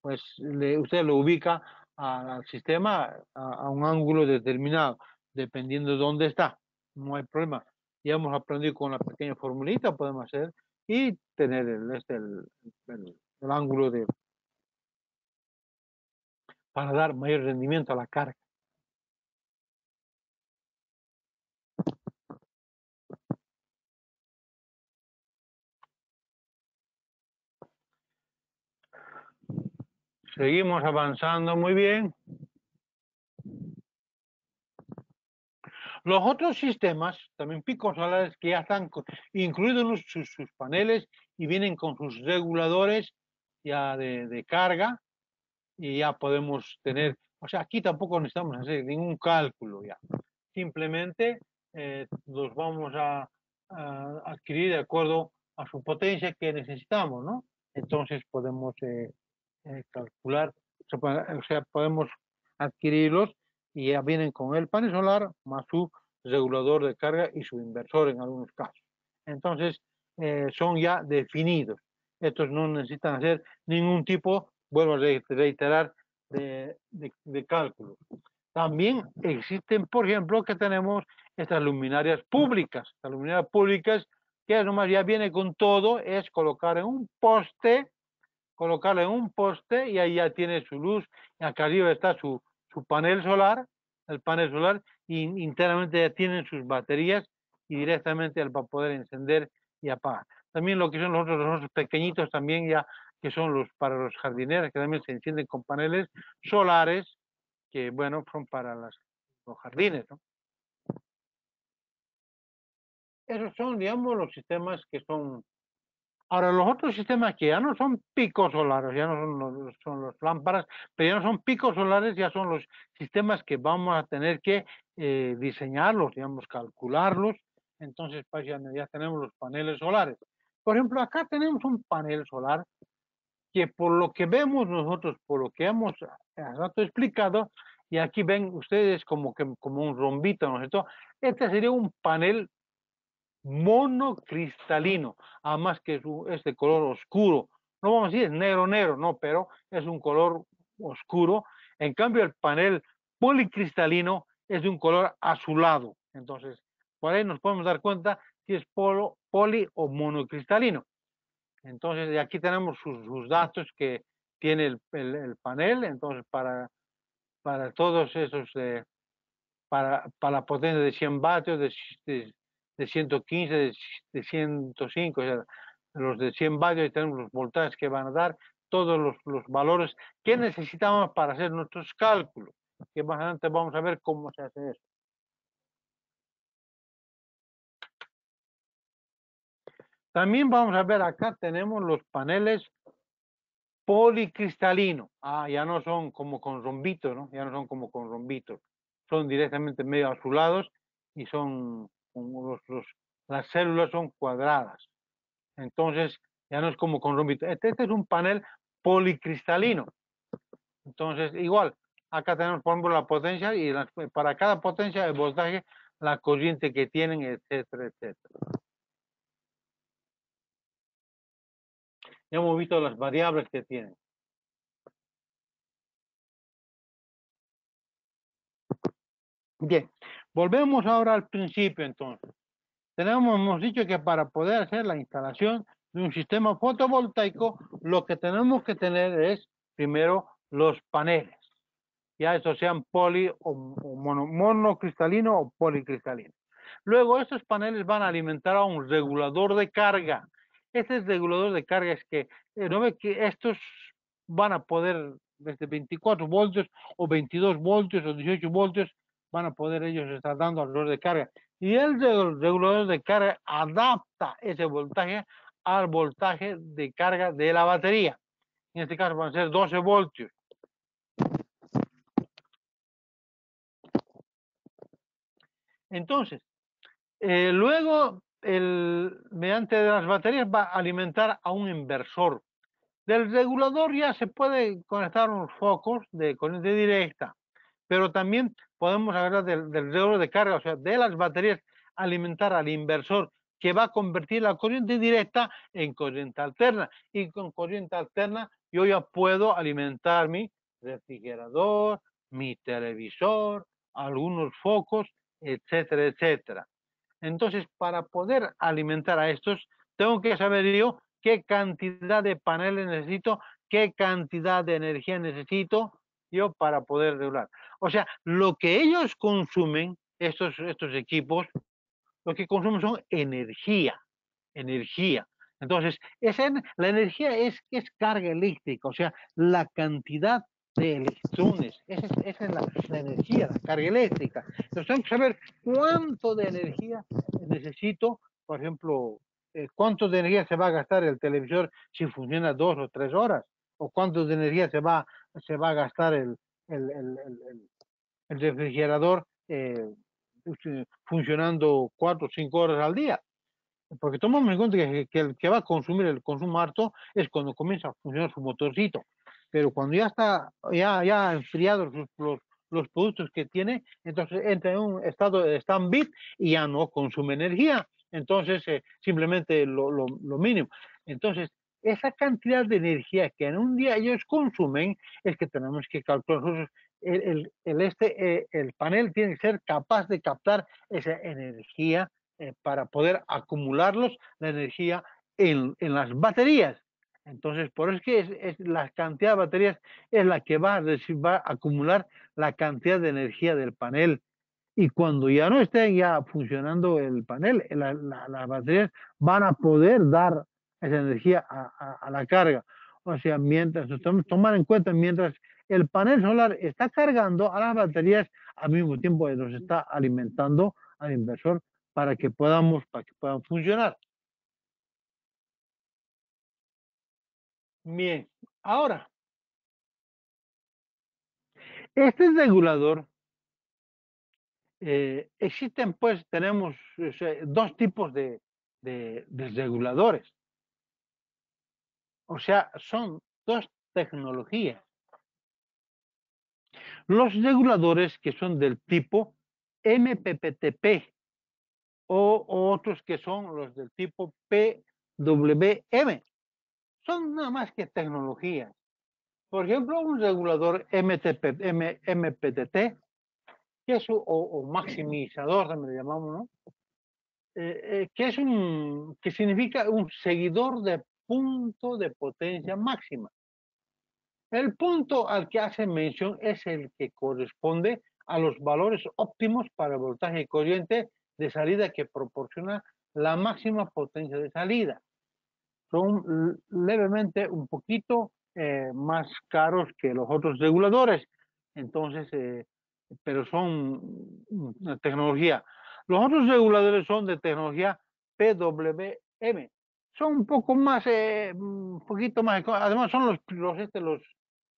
pues usted lo ubica al sistema a un ángulo determinado, dependiendo de dónde está. No hay problema. Ya hemos aprendido con la pequeña formulita, podemos hacer y tener el ángulo para dar mayor rendimiento a la carga. Seguimos avanzando muy bien. Los otros sistemas, también picos solares, que ya están incluidos sus paneles y vienen con sus reguladores ya de carga, y ya podemos tener, o sea, aquí tampoco necesitamos hacer ningún cálculo ya. Simplemente los vamos a adquirir de acuerdo a su potencia que necesitamos, ¿no? Entonces podemos calcular, o sea, podemos adquirirlos y ya vienen con el panel solar más su regulador de carga y su inversor en algunos casos. Entonces, son ya definidos. Estos no necesitan hacer ningún tipo, vuelvo a reiterar, de cálculo. También existen, por ejemplo, que tenemos estas luminarias públicas. Las luminarias públicas, que nomás ya viene con todo, es colocar en un poste, colocarlo en un poste y ahí ya tiene su luz. Y acá arriba está su panel solar, el panel solar, y internamente ya tienen sus baterías y directamente él va a poder encender y apagar. También lo que son los otros pequeñitos también ya, que son los para los jardineros, que también se encienden con paneles solares, que bueno, son para los jardines, ¿no? Esos son, digamos, los sistemas que son. Ahora, los otros sistemas que ya no son picos solares, ya no son los lámparas, pero ya no son picos solares, ya son los sistemas que vamos a tener que diseñarlos, digamos, calcularlos. Entonces, pues ya tenemos los paneles solares. Por ejemplo, acá tenemos un panel solar que por lo que vemos nosotros, por lo que hemos hace rato explicado, y aquí ven ustedes como, como un rombito, ¿no es cierto? Este sería un panel monocristalino, además que es de color oscuro. No vamos a decir es negro, negro, no, pero es un color oscuro. En cambio, el panel policristalino es de un color azulado. Entonces, por ahí nos podemos dar cuenta si es poli o monocristalino. Entonces, de aquí tenemos sus datos que tiene el panel. Entonces, para todos esos, para la potencia de 100 vatios, de 115, de 105, o sea, los de 100 vatios y tenemos los voltajes que van a dar, todos los valores que necesitamos para hacer nuestros cálculos, que más adelante vamos a ver cómo se hace eso. También vamos a ver acá, tenemos los paneles policristalinos. Ya no son como con rombitos, ¿no? Ya no son como con rombitos. Son directamente medio azulados y son como las células son cuadradas. Entonces, ya no es como con rombitos. Este es un panel policristalino. Entonces, igual, acá tenemos, por ejemplo, la potencia y para cada potencia el voltaje, la corriente que tienen, etcétera, etcétera. Ya hemos visto las variables que tienen. Bien, volvemos ahora al principio entonces. Hemos dicho que para poder hacer la instalación de un sistema fotovoltaico, lo que tenemos que tener es primero los paneles, ya estos sean poli o monocristalino o policristalino. Luego estos paneles van a alimentar a un regulador de carga. Este regulador de carga es que, ¿no ve que estos van a poder desde 24 voltios o 22 voltios o 18 voltios van a poder ellos estar dando al regulador de carga? Y el regulador de carga adapta ese voltaje al voltaje de carga de la batería. En este caso van a ser 12 voltios. Entonces, luego, mediante las baterías va a alimentar a un inversor. Del regulador ya se puede conectar unos focos de corriente directa, pero también podemos hablar del regulador de carga, o sea, de las baterías, alimentar al inversor que va a convertir la corriente directa en corriente alterna. Y con corriente alterna yo ya puedo alimentar mi refrigerador, mi televisor, algunos focos, etcétera, etcétera. Entonces, para poder alimentar a estos, tengo que saber yo qué cantidad de paneles necesito, qué cantidad de energía necesito yo para poder regular. O sea, lo que ellos consumen, estos equipos, lo que consumen son energía, energía. Entonces, la energía es carga eléctrica, o sea, la cantidad de electrones. Esa es la energía, la carga eléctrica. Entonces, tengo que saber cuánto de energía necesito, por ejemplo, cuánto de energía se va a gastar el televisor si funciona 2 o 3 horas, o cuánto de energía se va a gastar el, el, el, el refrigerador funcionando 4 o 5 horas al día. Porque tomamos en cuenta que el que va a consumir el consumo alto es cuando comienza a funcionar su motorcito. Pero cuando ya está ya enfriados los productos que tiene, entonces entra en un estado de stand-by y ya no consume energía. Entonces, simplemente lo mínimo. Entonces, esa cantidad de energía que en un día ellos consumen es que tenemos que calcular. Nosotros, el panel tiene que ser capaz de captar esa energía para poder acumularlos la energía en las baterías. Entonces, por eso es que la cantidad de baterías es la que va a acumular la cantidad de energía del panel. Y cuando ya no esté ya funcionando el panel, las baterías van a poder dar esa energía a la carga. O sea, mientras tomar en cuenta, mientras el panel solar está cargando a las baterías, al mismo tiempo nos está alimentando al inversor para que puedan funcionar. Bien, ahora, este regulador, existen pues, tenemos o sea, dos tipos de reguladores. O sea, son dos tecnologías. Los reguladores que son del tipo MPPTP o otros que son los del tipo PWM. Son nada más que tecnologías. Por ejemplo, un regulador MPTT, que es o maximizador, también le llamamos, ¿no? Que significa un seguidor de punto de potencia máxima. El punto al que hace mención es el que corresponde a los valores óptimos para el voltaje y corriente de salida que proporciona la máxima potencia de salida. Son levemente un poquito más caros que los otros reguladores, entonces, pero son una tecnología. Los otros reguladores son de tecnología PWM, son un poco más, un poquito más, además son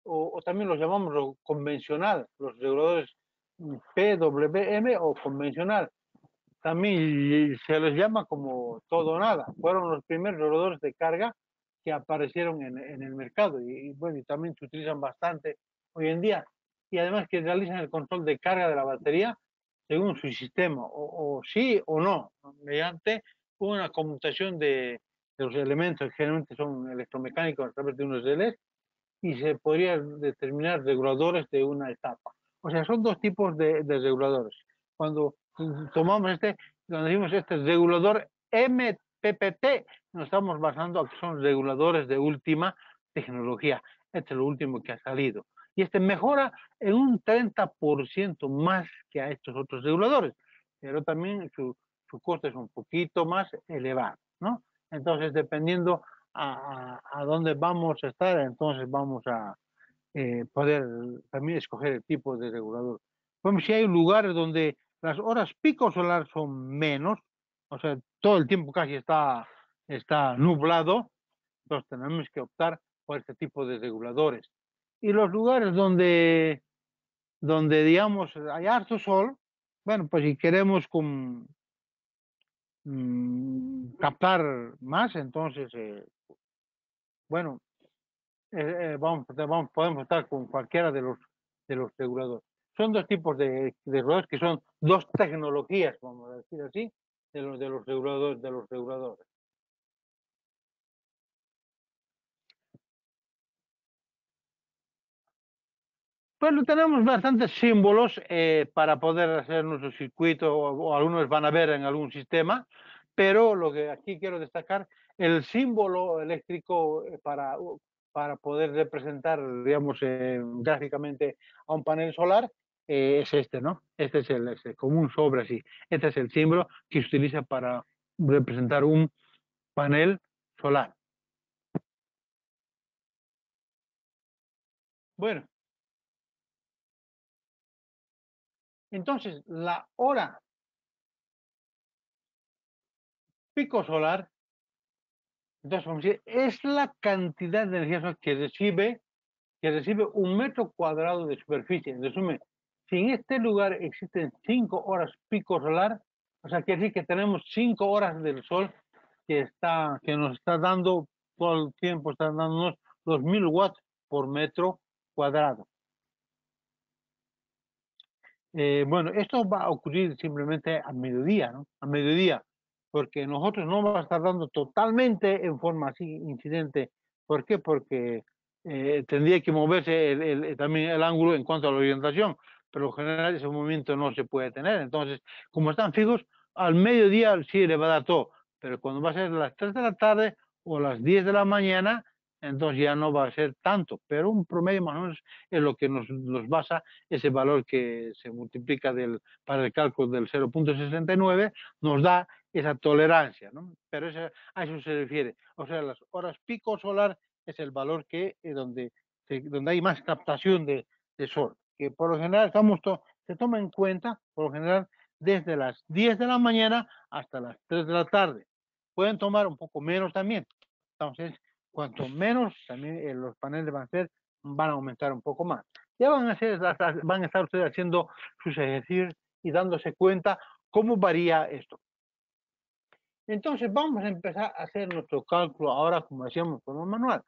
o también los llamamos convencional, los reguladores PWM o convencional. También se les llama como todo o nada. Fueron los primeros reguladores de carga que aparecieron en el mercado bueno, y también se utilizan bastante hoy en día. Y además que realizan el control de carga de la batería según su sistema, o sí o no, mediante una conmutación de los elementos, que generalmente son electromecánicos a través de unos relés, y se podría determinar reguladores de una etapa. O sea, son dos tipos de reguladores. Cuando tomamos cuando decimos este regulador MPPT, nos estamos basando en que son reguladores de última tecnología. Este es lo último que ha salido. Y este mejora en un 30% más que a estos otros reguladores, pero también su coste es un poquito más elevado, ¿no? Entonces, dependiendo a dónde vamos a estar, entonces vamos a poder también escoger el tipo de regulador. Como si hay lugares donde las horas pico solar son menos, o sea, todo el tiempo casi está nublado, entonces tenemos que optar por este tipo de reguladores. Y los lugares donde digamos, hay harto sol, bueno, pues si queremos captar más, entonces, bueno, podemos estar con cualquiera de los reguladores. Son dos tipos de reguladores que son dos tecnologías, vamos a decir así, de los reguladores. Bueno, tenemos bastantes símbolos para poder hacer nuestro circuito o algunos van a ver en algún sistema, pero lo que aquí quiero destacar, el símbolo eléctrico para poder representar, digamos, gráficamente a un panel solar es este, ¿no? Este es como un sobre así. Este es el símbolo que se utiliza para representar un panel solar. Bueno, entonces la hora pico solar. Entonces, vamos a decir, es la cantidad de energía solar que recibe un metro cuadrado de superficie. En resumen, si en este lugar existen 5 horas pico solar, o sea, quiere decir que tenemos 5 horas del sol que nos está dando todo el tiempo, está dándonos 2000 watts por metro cuadrado. Bueno, esto va a ocurrir simplemente a mediodía, ¿no? A mediodía, porque nosotros no vamos a estar dando totalmente en forma así incidente. ¿Por qué? Porque tendría que moverse también el ángulo en cuanto a la orientación, pero en general ese movimiento no se puede tener. Entonces, como están fijos, al mediodía sí le va a dar todo, pero cuando va a ser a las 3 de la tarde o a las 10 de la mañana, entonces ya no va a ser tanto, pero un promedio más o menos es lo que nos basa ese valor que se multiplica para el cálculo del 0,69, nos da esa tolerancia, ¿no? Pero a eso se refiere. O sea, las horas pico solar es el valor donde hay más captación de sol, que por lo general se toma en cuenta, por lo general, desde las 10 de la mañana hasta las 3 de la tarde. Pueden tomar un poco menos también. Entonces, cuanto menos, también los paneles van a aumentar un poco más. Ya van a estar ustedes haciendo sus ejercicios y dándose cuenta cómo varía esto. Entonces vamos a empezar a hacer nuestro cálculo ahora, como decíamos, con un manual.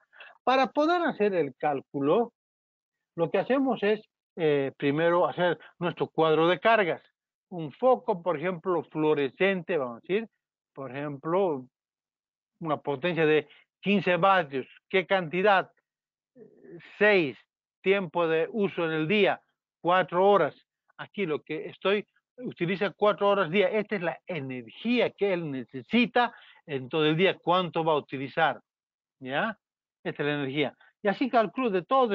Para poder hacer el cálculo, lo que hacemos es primero hacer nuestro cuadro de cargas. Un foco, por ejemplo, fluorescente, vamos a decir, por ejemplo, una potencia de 15 vatios. ¿Qué cantidad? 6. Tiempo de uso en el día, 4 horas. Aquí lo que utiliza 4 horas al día. Esta es la energía que él necesita en todo el día. ¿Cuánto va a utilizar? ¿Ya? Esta es la energía. Y así calculo de todo,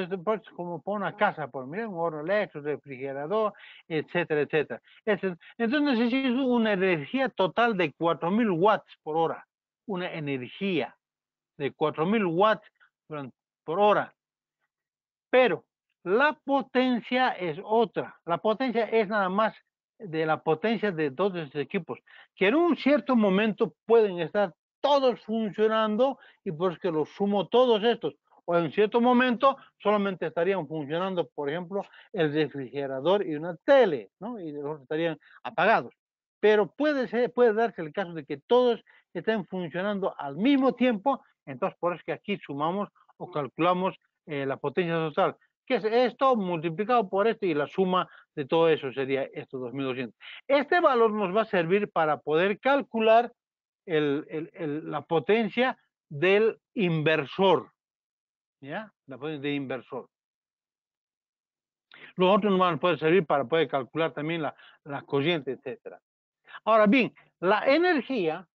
como para una casa, por mira, un horno eléctrico, refrigerador, etcétera, etcétera. Entonces necesito una energía total de 4.000 watts por hora. Una energía de 4.000 watts por hora. Pero la potencia es otra. La potencia es nada más de la potencia de todos estos equipos, que en un cierto momento pueden estar todos funcionando y por eso que los sumo todos estos. O en cierto momento solamente estarían funcionando, por ejemplo, el refrigerador y una tele, ¿no? Y los estarían apagados. Pero puede darse el caso de que todos estén funcionando al mismo tiempo, entonces por eso que aquí sumamos o calculamos la potencia total, que es esto multiplicado por esto y la suma de todo eso sería esto 2200. Este valor nos va a servir para poder calcular la potencia del inversor, ¿ya? La potencia del inversor. Los otros nos van a poder servir para poder calcular también la corriente, etcétera. Ahora bien, la energía,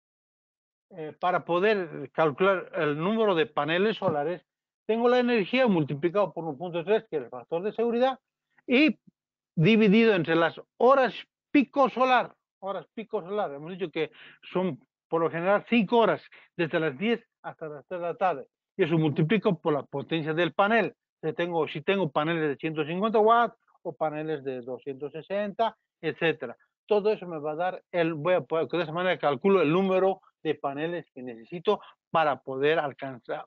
para poder calcular el número de paneles solares, tengo la energía multiplicado por 1.3, que es el factor de seguridad, y dividido entre las horas pico solar. Horas pico solar, hemos dicho que son por lo general 5 horas, desde las 10 hasta las 3 de la tarde. Y eso multiplico por la potencia del panel. Si tengo paneles de 150 watts o paneles de 260, etcétera. Todo eso me va a dar, de esa manera calculo el número de paneles que necesito para poder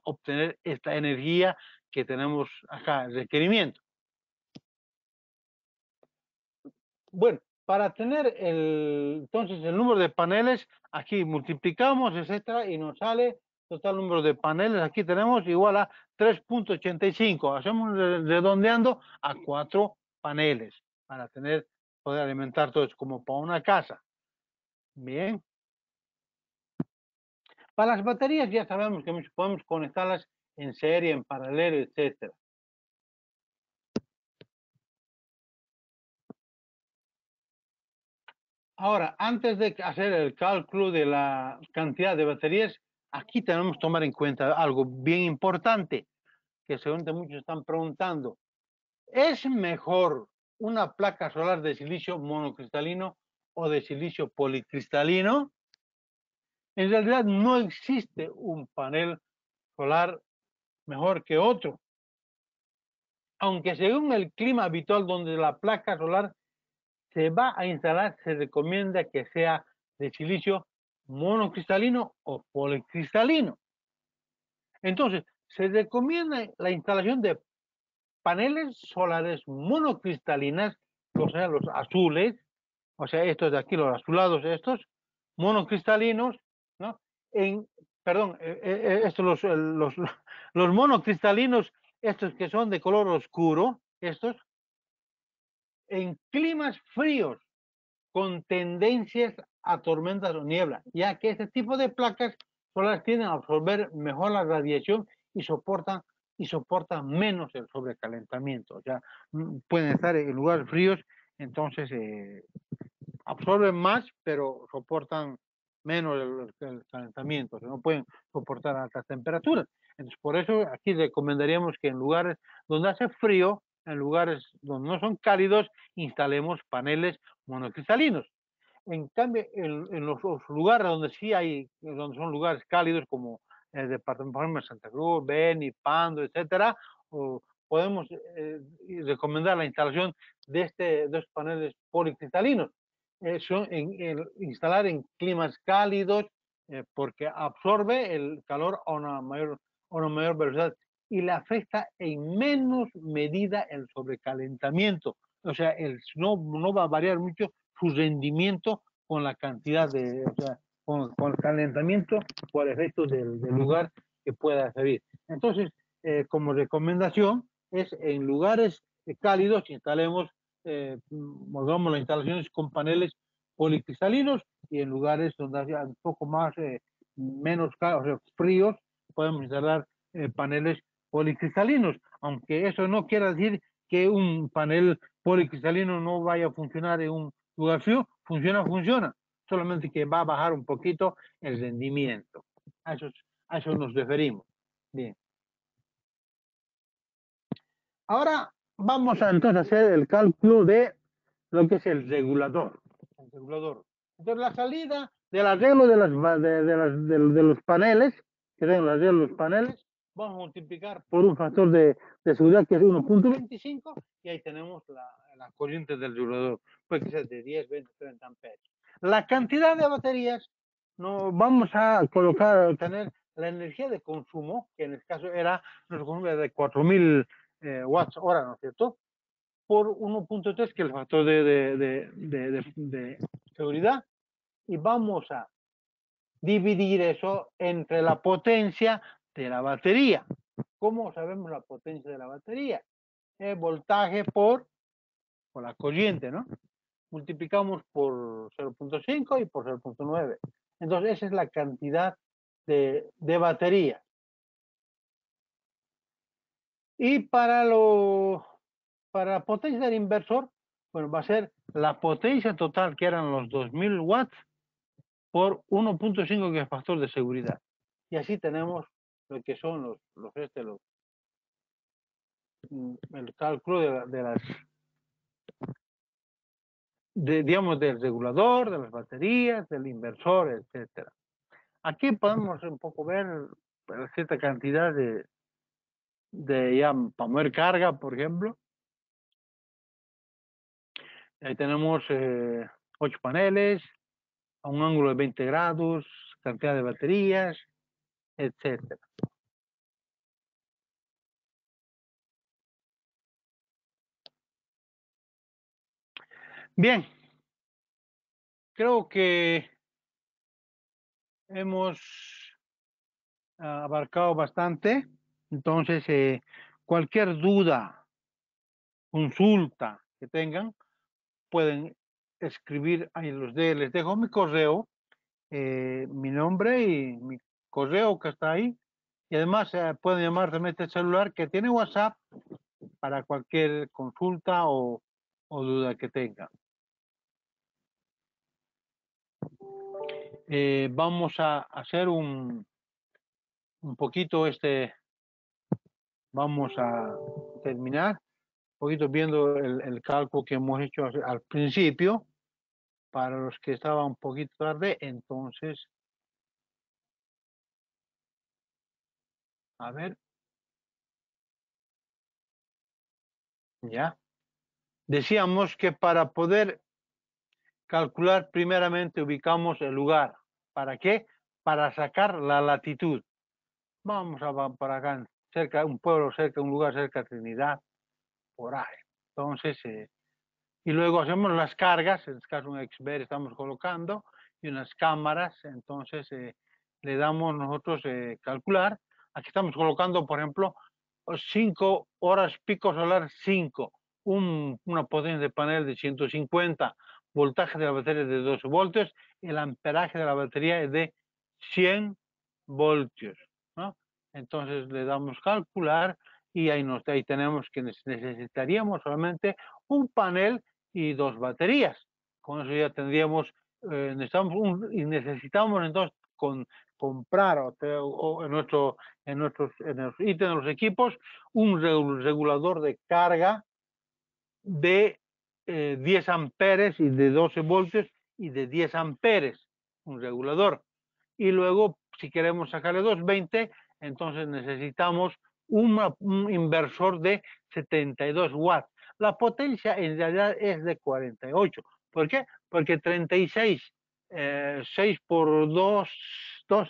obtener esta energía que tenemos acá, el requerimiento. Bueno, para tener entonces el número de paneles, aquí multiplicamos, etcétera, y nos sale total número de paneles. Aquí tenemos igual a 3.85. Hacemos redondeando a 4 paneles para poder alimentar todo eso como para una casa. Bien. Para las baterías ya sabemos que podemos conectarlas en serie, en paralelo, etcétera. Ahora, antes de hacer el cálculo de la cantidad de baterías, aquí tenemos que tomar en cuenta algo bien importante, que seguramente muchos están preguntando. ¿Es mejor una placa solar de silicio monocristalino o de silicio policristalino? En realidad no existe un panel solar mejor que otro. Aunque según el clima habitual donde la placa solar se va a instalar, se recomienda que sea de silicio monocristalino o policristalino. Entonces, se recomienda la instalación de paneles solares monocristalinas, o sea, los azules, o sea, estos de aquí, los azulados, estos, monocristalinos, ¿no? Los monocristalinos, estos que son de color oscuro, estos, en climas fríos, con tendencias a tormentas o niebla, ya que este tipo de placas solares tienden a absorber mejor la radiación y soportan menos el sobrecalentamiento. O sea, pueden estar en lugares fríos, entonces absorben más, pero soportan menos el calentamiento, o sea, no pueden soportar altas temperaturas. Entonces, por eso aquí recomendaríamos que en lugares donde hace frío, en lugares donde no son cálidos, instalemos paneles monocristalinos. En cambio, en los lugares donde sí donde son lugares cálidos, como el departamento, por ejemplo, Santa Cruz, Beni, Pando, etcétera, podemos recomendar la instalación de estos paneles policristalinos. Instalar en climas cálidos, porque absorbe el calor a una mayor velocidad y le afecta en menos medida el sobrecalentamiento. O sea, no va a variar mucho su rendimiento con la cantidad o sea, con el calentamiento por efecto del lugar que pueda servir. Entonces, como recomendación es en lugares cálidos instalemos, hagamos las instalaciones con paneles policristalinos y en lugares donde haya un poco más, menos o sea, fríos, podemos instalar paneles policristalinos, aunque eso no quiere decir que un panel policristalino no vaya a funcionar en un lugar frío, funciona, solamente que va a bajar un poquito el rendimiento. A eso nos referimos. Bien. Ahora vamos a entonces hacer el cálculo de lo que es el regulador. El regulador. Entonces la salida del arreglo de los paneles, que tengo el arreglo de los paneles, vamos a multiplicar por un factor de seguridad que es 1.25 y ahí tenemos la corriente del regulador. Puede ser de 10, 20, 30 amperios. La cantidad de baterías, no, vamos a colocar, tener la energía de consumo, que en este caso era de 4.000 watts hora, ¿no es cierto? Por 1.3, que es el factor de seguridad, y vamos a dividir eso entre la potencia de la batería. ¿Cómo sabemos la potencia de la batería? El voltaje por la corriente, ¿no? Multiplicamos por 0.5 y por 0.9. Entonces, esa es la cantidad de batería. Y para la potencia del inversor, bueno, va a ser la potencia total, que eran los 2.000 watts, por 1.5, que es factor de seguridad. Y así tenemos lo que son el cálculo digamos, del regulador, de las baterías, del inversor, etcétera. Aquí podemos un poco ver cierta cantidad ya para mover carga, por ejemplo. Ahí tenemos 8 paneles, a un ángulo de 20 grados, cantidad de baterías, etcétera. Bien, creo que hemos abarcado bastante. Entonces, cualquier duda, consulta que tengan, pueden escribir ahí les dejo mi correo, mi nombre y mi correo que está ahí. Y además pueden llamar también este celular que tiene WhatsApp para cualquier consulta o duda que tengan. Vamos a hacer un poquito vamos a terminar un poquito viendo el cálculo que hemos hecho al principio. Para los que estaban un poquito tarde, entonces, a ver, ya. Decíamos que para poder calcular, primeramente ubicamos el lugar. ¿Para qué? Para sacar la latitud. Vamos para acá, cerca, un pueblo cerca, un lugar cerca de Trinidad, por ahí. Entonces, y luego hacemos las cargas, en este caso un XBR estamos colocando, y unas cámaras, entonces le damos nosotros calcular. Aquí estamos colocando, por ejemplo, 5 horas pico solar 5, una potencia de panel de 150, voltaje de la batería de 12 voltios, el amperaje de la batería es de 100 voltios, ¿no? Entonces le damos calcular y ahí tenemos que necesitaríamos solamente un panel y 2 baterías. Con eso ya tendríamos, y necesitamos entonces comprar o en nuestros ítems, de los equipos, un regulador de carga de 10 amperes y de 12 voltios y de 10 amperes, un regulador. Y luego, si queremos sacarle 220, entonces necesitamos un inversor de 72 watts. La potencia en realidad es de 48. ¿Por qué? Porque 36, 6 por 2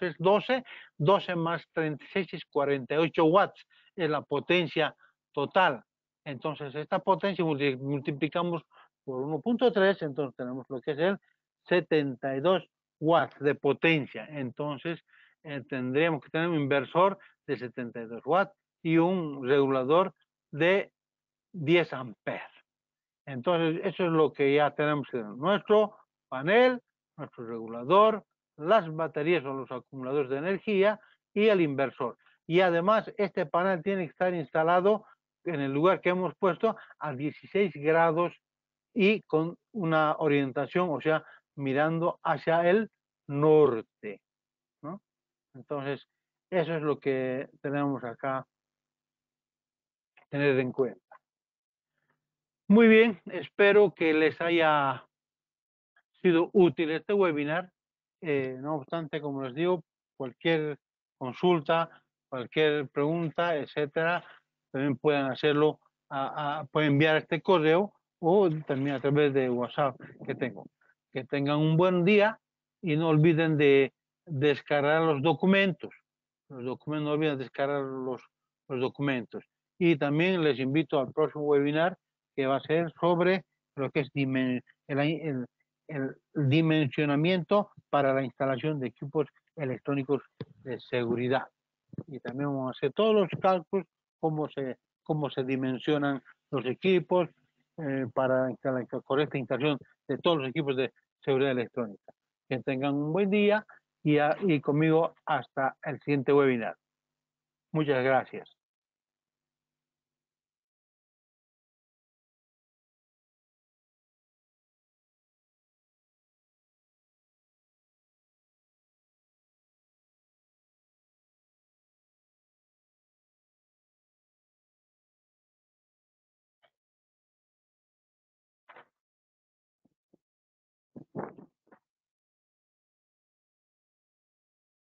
es 12, 12 más 36 es 48 watts, es la potencia total. Entonces, esta potencia multiplicamos por 1.3, entonces tenemos lo que es el 72 watts de potencia. Entonces, tendríamos que tener un inversor de 72 watts y un regulador de 10 amperes. Entonces, eso es lo que ya tenemos en nuestro panel, nuestro regulador, las baterías o los acumuladores de energía y el inversor. Y además, este panel tiene que estar instalado en el lugar que hemos puesto a 16 grados y con una orientación, o sea, mirando hacia el norte, ¿no? Entonces, eso es lo que tenemos acá tener en cuenta. Muy bien, espero que les haya sido útil este webinar. No obstante, como les digo, cualquier consulta, cualquier pregunta, etcétera, también pueden hacerlo, pueden enviar este correo o también a través de WhatsApp que tengo. Que tengan un buen día y no olviden de descargar los documentos. No olviden descargar los documentos. Y también les invito al próximo webinar que va a ser sobre lo que es el dimensionamiento para la instalación de equipos electrónicos de seguridad. Y también vamos a hacer todos los cálculos, cómo se dimensionan los equipos para la correcta instalación de todos los equipos de seguridad electrónica. Que tengan un buen día y conmigo hasta el siguiente webinar. Muchas gracias.